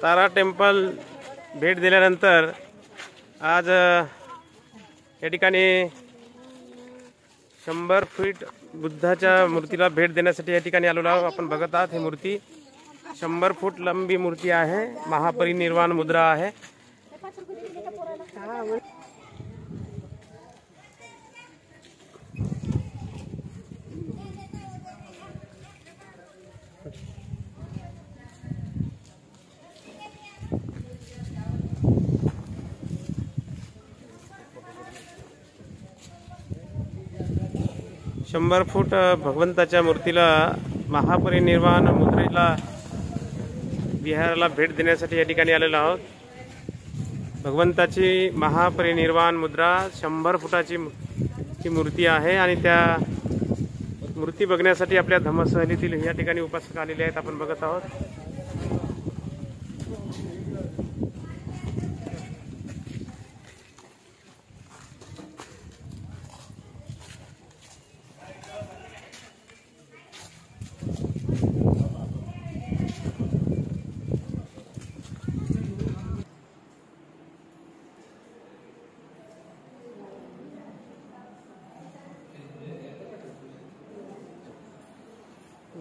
तारा temple भेट दिल्यानंतर आज या ठिकाणी 100 फीट बुद्धाच्या मूर्तीला भेट देण्यासाठी या ठिकाणी आलेलो आहोत। आपण बघत आहात ही मूर्ती 100 फूट लंबी मूर्ती आहे, महापरिनिर्वाण मुद्रा आहे। शंभर फूट भगवंताच्या मूर्तीला महापरिनिर्वाण मुद्रेला विहाराला भेट देण्यासाठी या ठिकाणी आलेलो आहोत। भगवंताची महापरिनिर्वाण मुद्रा 100 फुटाची मूर्ती आहे आणि त्या मूर्ती बघण्यासाठी आपल्या धम्मसहलीतील या ठिकाणी उपासक आलेले आहेत। आपण बघत आहोत।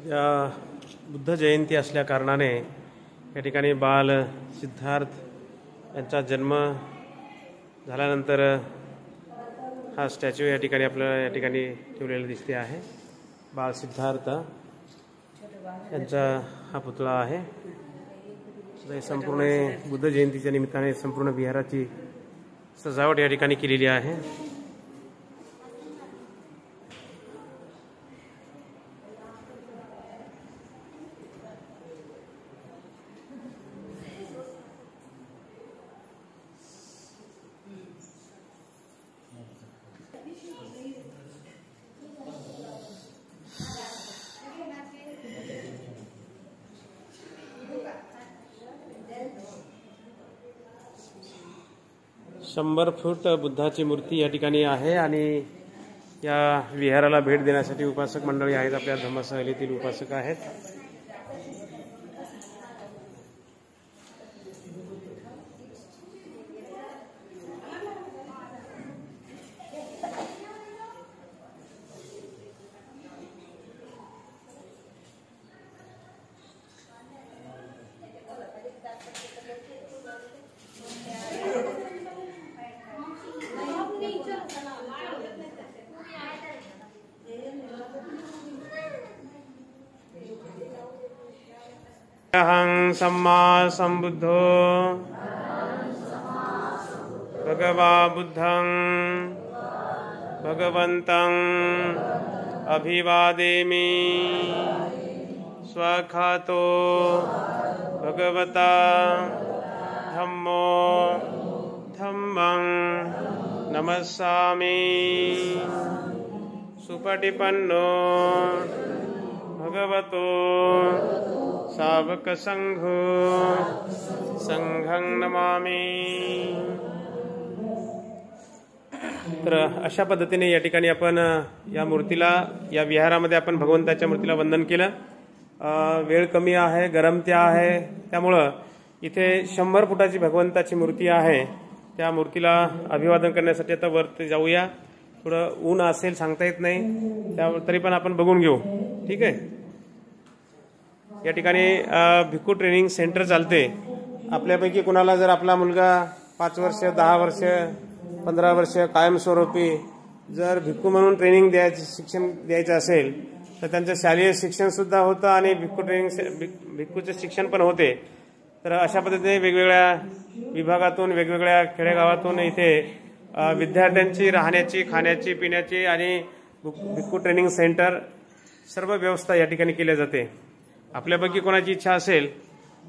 या बुद्ध जयंती असल्या कारणाने या ठिकाणी बाल सिद्धार्थ यांचा जन्म झाल्यानंतर हा स्टॅच्यू या ठिकाणी आपल्याला या ठिकाणी ठेवलेला दिसते आहे। बाल सिद्धार्थ यांचा हा पुतळा आहे। संपूर्ण बुद्ध जयंतीच्या निमित्ताने संपूर्ण विहाराची सजावट या ठिकाणी केलेली आहे। शंभर फूट बुद्धाची मूर्ती या ठिकाणी आहे आणि या विहाराला भेट देण्यासाठी उपासक मंडळी आहेत, आपल्या धम्मसहलीतील उपासक आहेत। अहं सम्मा सम्बुद्धो भगवा बुद्धं भगवन्तं अभिवादेमि स्वखातो भगवता धम्मो धम्मं नमस्सामि सुपटिपन्नो भगवतो सावक संघो संघं नमामि। तर अशा पद्धतीने या ठिकाणी आपण या मूर्तीला, या विहारामध्ये आपण भगवंताच्या मूर्तीला वंदन केलं। वेळ कमी आहे, गरमती आहे, त्यामुळं इथे 100 फुटाची भगवंताची मूर्ती आहे। त्या मूर्तीला अभिवादन करण्यासाठी आता वरती जाऊया। थोडं ऊन असेल, सांगता येत नाही, त्यामुळे तरी पण आपण बघून घेऊ, ठीक आहे। या ठिकाणी भिक्खू ट्रेनिंग सेंटर चालते। आपल्यापैकी कुणाला जर आपला मुलगा 5 वर्ष, 10 वर्ष, 15 वर्ष कायमस्वरूपी जर भिक्खू म्हणून ट्रेनिंग द्यायचं, शिक्षण द्यायचं असेल तर त्यांचं शालेय शिक्षण सुद्धा होतं आणि भिक्खूचे शिक्षण पण होते। तर अशा पद्धतीने वेगवेगळ्या विभागातून, वेगवेगळ्या खेडेगावातून इथे विद्यार्थ्यांची राहण्याची, खाण्याची, पिण्याची आणि भिक्खू ट्रेनिंग सेंटर सर्व व्यवस्था या ठिकाणी केल्या जाते। आपल्यापैकी कोणाची इच्छा असेल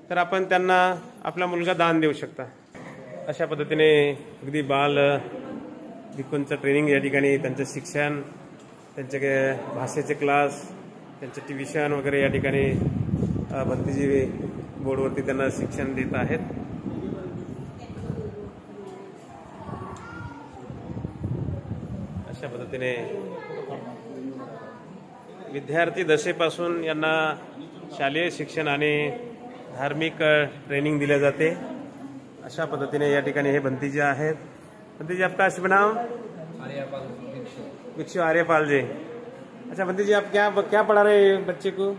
तर आपण त्यांना आपला मुलगा दान देऊ शकता। अशा पद्धतीने अगदी बाल भिक्खूंचं ट्रेनिंग या ठिकाणी, त्यांचं शिक्षण, त्यांचे भाषेचे क्लास, त्यांचं ट्युशन वगैरे या ठिकाणी भंतीजी बोर्डवरती त्यांना शिक्षण देत आहेत। अशा पद्धतीने विद्यार्थी दशेपासून यांना शालेय शिक्षण आणि धार्मिक ट्रेनिंग दिल्या जाते। अशा पद्धतीने या ठिकाणी हे भंतीजी आहेत। भंतीजी, आपका शुभ नाम? आर्यपाल भिक्षु आर्यपाल जी। अच्छा भंतीजी, आप क्या क्या पढ़ा रहे हैं बच्चे को?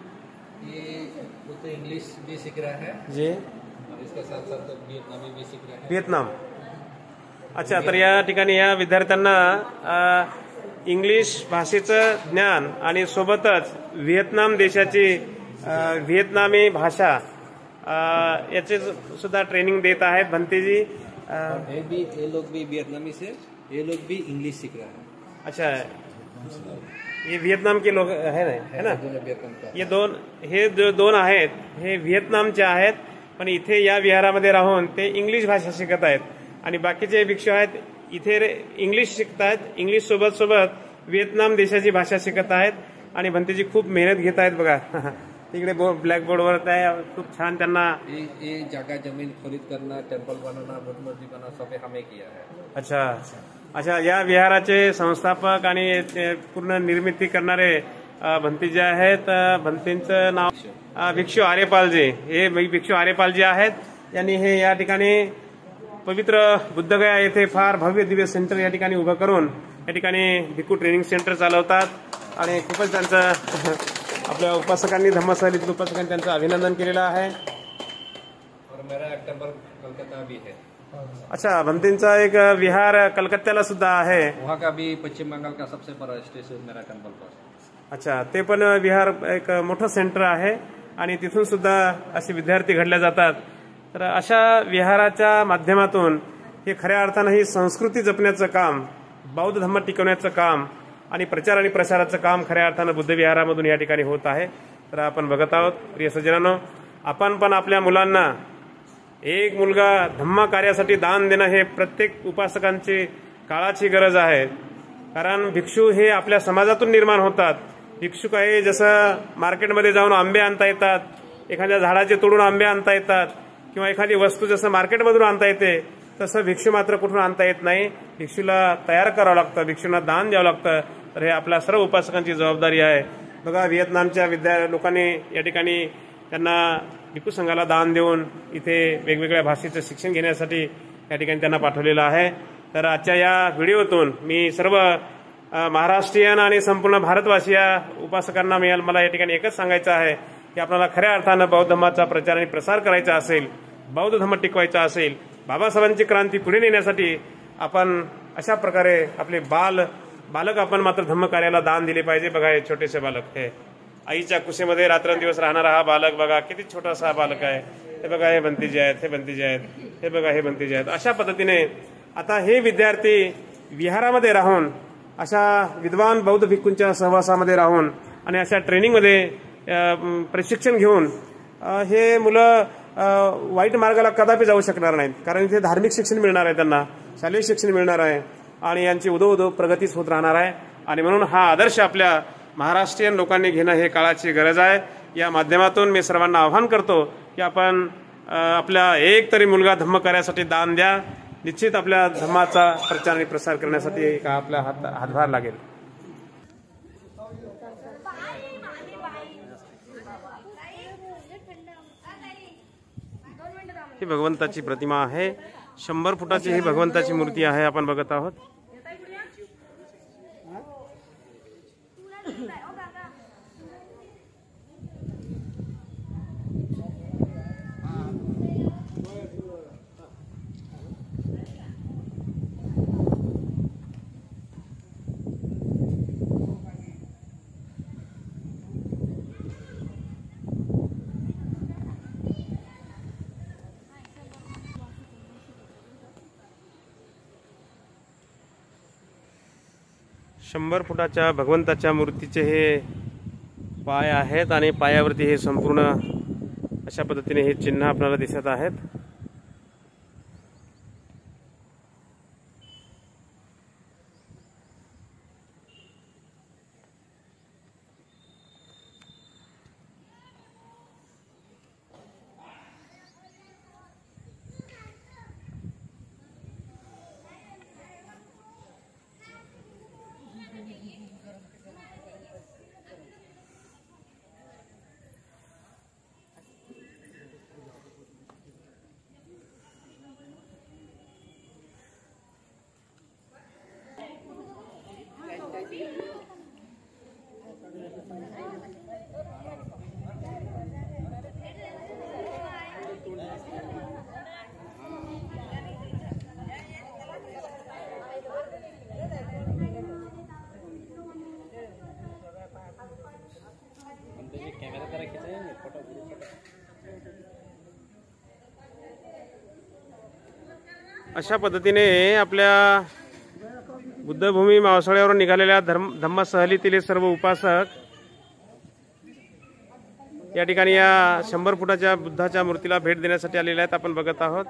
ये वो तो इंग्लिश भी सीख रहा है जी, और इसके साथ साथ तो वियतनामी भी सीख रहा है। व्हिएतनाम। अच्छा, तर या ठिकाणी या विद्यार्थ्यांना इंग्लिश भाषेचं ज्ञान आणि सोबतच व्हिएतनाम देशाची व्हिएतनामी भाषा याचे सुद्धा ट्रेनिंग देत आहेत भंतेजी। ये लोग भी वियतनामी से, ये लोग भी इंग्लिश सीख रहा है। अच्छा, ये व्हिएतनाम के लोग है ना? हे जो दोन आहेत हे व्हिएतनामचे आहेत, पण इथे या विहारामध्ये राहून ते इंग्लिश भाषा शिकत आहेत आणि बाकीचे भिक्षू आहेत इथे इंग्लिश शिकतायत। इंग्लिश सोबत सोबत व्हिएतनाम देशाची भाषा शिकत आहेत आणि भंतेजी खूप मेहनत घेत आहेत बघा। इकडे ब्लॅक बोर्डवर आहे, खूप छान त्यांना ये जगह जमीन खरीद करना, टेम्पल बनाना, बुद्ध मस्जिद बनाना सब हमें किया है। अच्छा अच्छा, या विहाराचे संस्थापक आणि ते पूर्ण निर्मिती करणारे भंतेजी आहेत। भंतेंचं नाव भिक्षू आर्यपालजी। हे भिक्षू आर्यपालजी आहेत। यांनी हे या ठिकाणी पवित्र बुद्धगया येथे फार भव्य दिव्य सेंटर या ठिकाणी उभं करून या ठिकाणी भिक्खू ट्रेनिंग सेंटर चालवतात आणि खूपच त्यांचं आपल्या उपासकांनी, धम्मसहलीतील उपासकांनी त्यांचं अभिनंदन केलेलं आहे। और मेरा टेम्पल कलकत्ता भी है। अच्छा, भंतेंचा एक विहार कलकत्त्याला सुद्धा आहे। वहाँ का भी पश्चिम बंगाल का सबसे बड़ा स्टेशन मेरा टेम्पल पर। अच्छा, ते पण विहार एक मोठं सेंटर आहे आणि तिथून सुद्धा असे विद्यार्थी घडले जातात। तर अशा विहाराच्या माध्यमातून हे खऱ्या अर्थानं ही संस्कृती जपण्याचं काम, बौद्ध धर्म टिकवण्याचं काम आणि प्रचार आणि प्रसाराचं काम खऱ्या अर्थानं बुद्ध विहारामधून या ठिकाणी होत आहे। तर आपण बघत आहोत प्रिय सज्जनांनो, आपण पण आपल्या मुलांना एक मुलगा धम्म कार्यासाठी दान देणं हे प्रत्येक उपासकांची काळाची गरज आहे। कारण भिक्षू हे आपल्या समाजातून निर्माण होतात। भिक्षुक आहे जसं मार्केटमध्ये जाऊन आंबे आणता येतात, एखाद्या झाडाचे तोडून आंबे आणता येतात किंवा एखादी वस्तू जसं मार्केटमधून आणता येते, तसं भिक्षू मात्र कुठून आणता येत नाही। भिक्षूला तयार करावं लागतं, भिक्षूंना दान द्यावं लागतं। तर हे आपल्या सर्व उपासकांची जबाबदारी आहे। बघा, व्हिएतनामच्या लोकांनी या ठिकाणी त्यांना भिक्खू संघाला दान देऊन इथे वेगवेगळ्या भाषेचं शिक्षण घेण्यासाठी या ठिकाणी त्यांना पाठवलेलं आहे। तर आजच्या या व्हिडिओतून मी सर्व महाराष्ट्रीयन आणि संपूर्ण भारतवासीय उपासकांना मला या ठिकाणी एकच सांगायचं आहे की आपल्याला खऱ्या अर्थानं बौद्ध धर्माचा प्रचार आणि प्रसार करायचा असेल, बौद्ध धर्म टिकवायचा असेल, बाबासाहेबांची क्रांती पुढे नेण्यासाठी आपण अशा प्रकारे आपले बालक आपण मात्र धम्म कार्याला दान दिले पाहिजे। बघा, हे छोटेसे बालक, हे आईच्या कुशीमध्ये रात्रंदिवस राहणारा हा बालक बघा, किती छोटासा हा बालक आहे। हे बघा, हे भंतेजी आहेत, हे भंतेजी आहेत, हे बघा, हे भंतेजी आहेत। अशा पद्धतीने आता हे विद्यार्थी विहारामध्ये राहून, अशा विद्वान बौद्ध भिक्खूंच्या सहवासामध्ये राहून आणि अशा ट्रेनिंगमध्ये प्रशिक्षण घेऊन हे मुलं वाईट मार्गाला कदापि जाऊ शकणार नाहीत। कारण इथे धार्मिक शिक्षण मिळणार आहे, त्यांना शालेय शिक्षण मिळणार आहे आणि यांची उदो प्रगतीच होत राहणार आहे। आणि म्हणून हा आदर्श आपल्या महाराष्ट्रीयन लोकांनी घेणं हे काळाची गरज आहे। या माध्यमातून मी सर्वांना आवाहन करतो की आपण आपल्या एक तरी मुलगा धम्म कार्यासाठी दान द्या। निश्चित आपल्या धर्माचा प्रचार आणि प्रसार करण्यासाठी आपला हातभार लागेल। ही भगवंताची प्रतिमा आहे, 100 फुटाची ही भगवंताची मूर्ती आहे, आपण बघत आहोत। शंभर फुटाच्या भगवंताच्या मूर्तीचे हे पाय आहेत आणि पायावरती हे संपूर्ण अशा पद्धतीने हे चिन्ह आपल्याला दिसत आहेत। अशा पद्धतीने आपल्या बुद्धभूमी मावसाळ्यावरून निघालेल्या धम्म सहलीतील हे सर्व उपासक या ठिकाणी या 100 फुटाच्या बुद्धाच्या मूर्तीला भेट देण्यासाठी आलेले आहेत. आपण बघत आहोत.